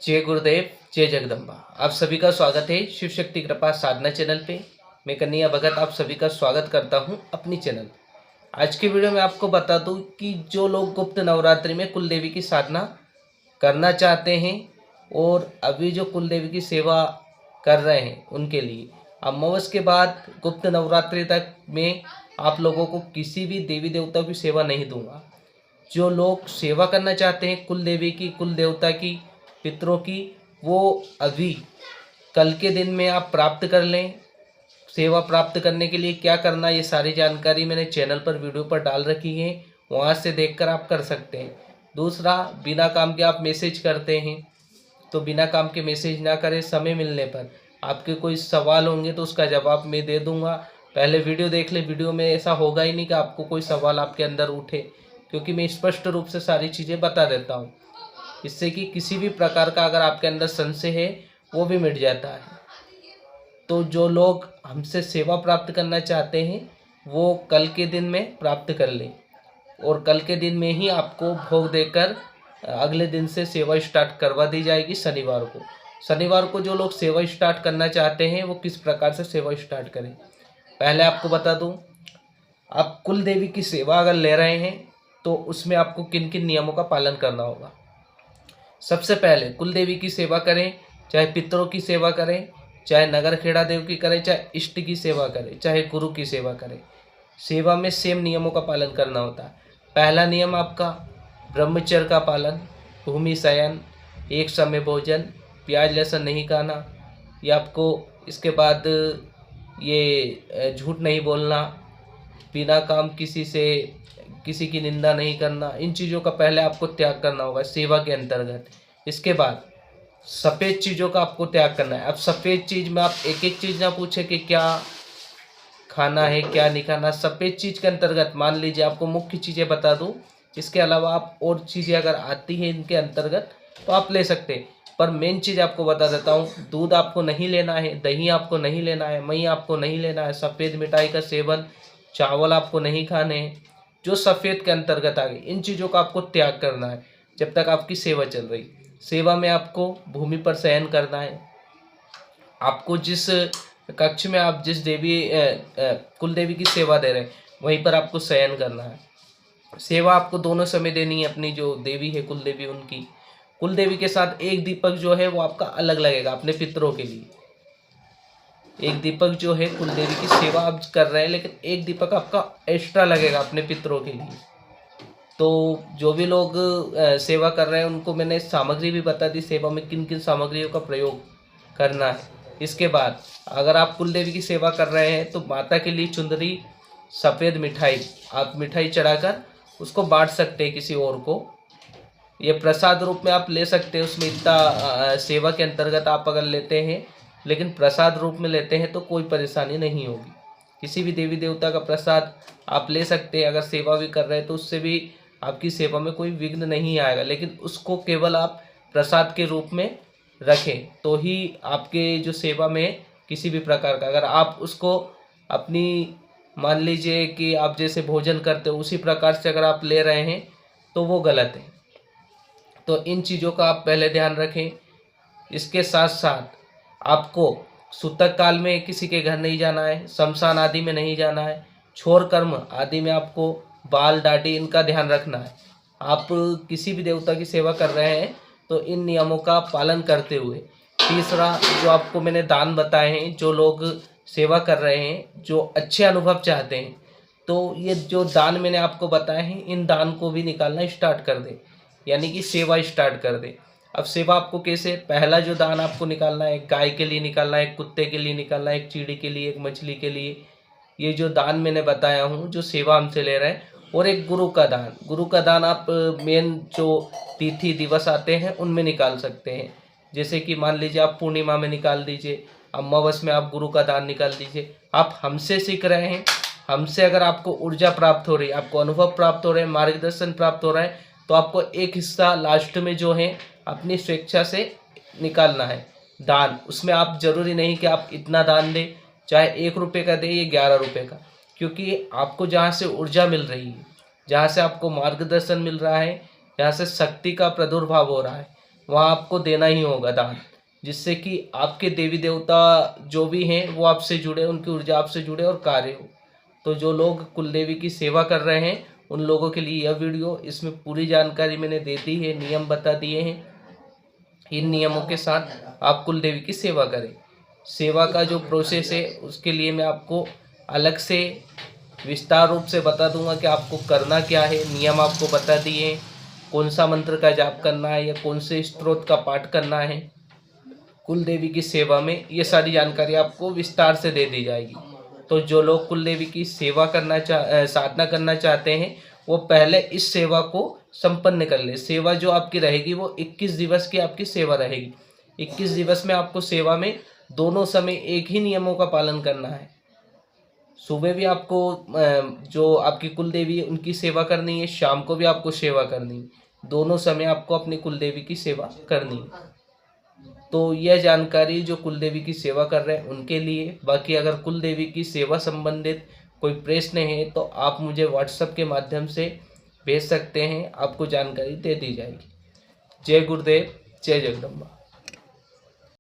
जय गुरुदेव, जय जगदम्बा। आप सभी का स्वागत है शिव शक्ति कृपा साधना चैनल पे। मैं कन्हैया भगत आप सभी का स्वागत करता हूं अपनी चैनल। आज की वीडियो में आपको बता दूं कि जो लोग गुप्त नवरात्रि में कुल देवी की साधना करना चाहते हैं और अभी जो कुल देवी की सेवा कर रहे हैं उनके लिए अमावस के बाद गुप्त नवरात्रि तक में आप लोगों को किसी भी देवी देवता की सेवा नहीं दूंगा। जो लोग सेवा करना चाहते हैं कुल देवी की, कुल देवता की, पितरों की, वो अभी कल के दिन में आप प्राप्त कर लें। सेवा प्राप्त करने के लिए क्या करना, ये सारी जानकारी मैंने चैनल पर वीडियो पर डाल रखी है, वहाँ से देखकर आप कर सकते हैं। दूसरा, बिना काम के आप मैसेज करते हैं तो बिना काम के मैसेज ना करें। समय मिलने पर आपके कोई सवाल होंगे तो उसका जवाब मैं दे दूंगा। पहले वीडियो देख ले। वीडियो में ऐसा होगा ही नहीं कि आपको कोई सवाल आपके अंदर उठे, क्योंकि मैं स्पष्ट रूप से सारी चीज़ें बता देता हूँ, इससे कि किसी भी प्रकार का अगर आपके अंदर संशय है वो भी मिट जाता है। तो जो लोग हमसे सेवा प्राप्त करना चाहते हैं वो कल के दिन में प्राप्त कर लें, और कल के दिन में ही आपको भोग देकर अगले दिन से सेवा स्टार्ट करवा दी जाएगी। शनिवार को जो लोग सेवा स्टार्ट करना चाहते हैं वो किस प्रकार से सेवा स्टार्ट करें, पहले आपको बता दूं। आप कुल देवी की सेवा अगर ले रहे हैं तो उसमें आपको किन किन नियमों का पालन करना होगा। सबसे पहले कुल देवी की सेवा करें, चाहे पितरों की सेवा करें, चाहे नगर खेड़ा देव की करें, चाहे इष्ट की सेवा करें, चाहे गुरु की सेवा करें, सेवा में सेम नियमों का पालन करना होता है। पहला नियम आपका ब्रह्मचर्य का पालन, भूमि शयन, एक समय भोजन, प्याज लहसुन नहीं खाना, ये आपको। इसके बाद ये झूठ नहीं बोलना, बिना काम किसी की निंदा नहीं करना, इन चीज़ों का पहले आपको त्याग करना होगा सेवा के अंतर्गत। इसके बाद सफ़ेद चीज़ों का आपको त्याग करना है। अब सफ़ेद चीज़ में आप एक एक चीज़ ना पूछे कि क्या खाना है क्या नहीं खाना। सफ़ेद चीज़ के अंतर्गत मान लीजिए आपको मुख्य चीज़ें बता दूं, इसके अलावा आप और चीज़ें अगर आती हैं इनके अंतर्गत तो आप ले सकते हैं, पर मेन चीज़ आपको बता देता हूँ। दूध आपको नहीं लेना है, दही आपको नहीं लेना है, मई आपको नहीं लेना है, सफ़ेद मिठाई का सेवन, चावल आपको नहीं खाने हैं। जो सफ़ेद के अंतर्गत आ गई, इन चीज़ों का आपको त्याग करना है जब तक आपकी सेवा चल रही। सेवा में आपको भूमि पर शयन करना है। आपको जिस कक्ष में आप जिस देवी कुल देवी की सेवा दे रहे हैं वहीं पर आपको शयन करना है। सेवा आपको दोनों समय देनी है। अपनी जो देवी है कुल देवी, उनकी कुल देवी के साथ एक दीपक जो है वो आपका अलग लगेगा अपने पितरों के लिए। एक दीपक जो है कुल देवी की सेवा आप कर रहे हैं, लेकिन एक दीपक आपका एक्स्ट्रा लगेगा अपने पितरों के लिए। तो जो भी लोग सेवा कर रहे हैं उनको मैंने सामग्री भी बता दी, सेवा में किन किन सामग्रियों का प्रयोग करना है। इसके बाद अगर आप कुल देवी की सेवा कर रहे हैं तो माता के लिए चुंदरी, सफ़ेद मिठाई, आप मिठाई चढ़ाकर उसको बांट सकते हैं किसी और को। ये प्रसाद रूप में आप ले सकते हैं। उसमें इतना सेवा के अंतर्गत आप अगर लेते हैं, लेकिन प्रसाद रूप में लेते हैं तो कोई परेशानी नहीं होगी। किसी भी देवी देवता का प्रसाद आप ले सकते हैं। अगर सेवा भी कर रहे हैं तो उससे भी आपकी सेवा में कोई विघ्न नहीं आएगा, लेकिन उसको केवल आप प्रसाद के रूप में रखें तो ही आपके जो सेवा में किसी भी प्रकार का, अगर आप उसको अपनी मान लीजिए कि आप जैसे भोजन करते हो उसी प्रकार से अगर आप ले रहे हैं तो वो गलत है। तो इन चीज़ों का आप पहले ध्यान रखें। इसके साथ साथ आपको सूतक काल में किसी के घर नहीं जाना है, शमशान आदि में नहीं जाना है, छोर कर्म आदि में आपको बाल दाढ़ी इनका ध्यान रखना है। आप किसी भी देवता की सेवा कर रहे हैं तो इन नियमों का पालन करते हुए। तीसरा, जो आपको मैंने दान बताए हैं, जो लोग सेवा कर रहे हैं जो अच्छे अनुभव चाहते हैं तो ये जो दान मैंने आपको बताए हैं इन दान को भी निकालना स्टार्ट कर दें, यानी कि सेवा स्टार्ट कर दें। अब सेवा आपको कैसे, पहला जो दान आपको निकालना है, एक गाय के लिए निकालना है, एक कुत्ते के लिए निकालना है, एक चीड़ी के लिए, एक मछली के लिए। ये जो दान मैंने बताया हूँ जो सेवा हमसे ले रहे हैं। और एक गुरु का दान आप मेन जो तिथि दिवस आते हैं उनमें निकाल सकते हैं। जैसे कि मान लीजिए आप पूर्णिमा में निकाल दीजिए, अमावस में आप गुरु का दान निकाल दीजिए। आप हमसे सीख रहे हैं, हमसे अगर आपको ऊर्जा प्राप्त हो रही है, आपको अनुभव प्राप्त हो रहे हैं, मार्गदर्शन प्राप्त हो रहा है, तो आपको एक हिस्सा लास्ट में जो है अपनी स्वेच्छा से निकालना है दान। उसमें आप जरूरी नहीं कि आप इतना दान दें, चाहे 1 रुपये का दें या 11 रुपये का, क्योंकि आपको जहाँ से ऊर्जा मिल रही है, जहाँ से आपको मार्गदर्शन मिल रहा है, जहाँ से शक्ति का प्रादुर्भाव हो रहा है, वहाँ आपको देना ही होगा दान, जिससे कि आपके देवी देवता जो भी हैं वो आपसे जुड़े, उनकी ऊर्जा आपसे जुड़े और कार्य हो। तो जो लोग कुल देवी की सेवा कर रहे हैं उन लोगों के लिए यह वीडियो, इसमें पूरी जानकारी मैंने दे दी है, नियम बता दिए हैं। इन नियमों के साथ आप कुल देवी की सेवा करें। सेवा का जो प्रोसेस है उसके लिए मैं आपको अलग से विस्तार रूप से बता दूंगा कि आपको करना क्या है। नियम आपको बता दिए हैं, कौन सा मंत्र का जाप करना है या कौन से स्तोत्र का पाठ करना है कुल देवी की सेवा में, ये सारी जानकारी आपको विस्तार से दे दी जाएगी। तो जो लोग कुल देवी की सेवा करना साधना करना चाहते हैं वो पहले इस सेवा को संपन्न कर ले। सेवा जो आपकी रहेगी वो 21 दिवस की आपकी सेवा रहेगी। 21 दिवस में आपको सेवा में दोनों समय एक ही नियमों का पालन करना है। सुबह भी आपको जो आपकी कुल देवी है उनकी सेवा करनी है, शाम को भी आपको सेवा करनी है। दोनों समय आपको अपनी कुल देवी की सेवा करनी है। तो यह जानकारी जो कुल देवी की सेवा कर रहे हैं उनके लिए। बाकी अगर कुल देवी की सेवा संबंधित कोई प्रश्न है तो आप मुझे व्हाट्सएप के माध्यम से भेज सकते हैं, आपको जानकारी दे दी जाएगी। जय गुरुदेव, जय जगदम्बा।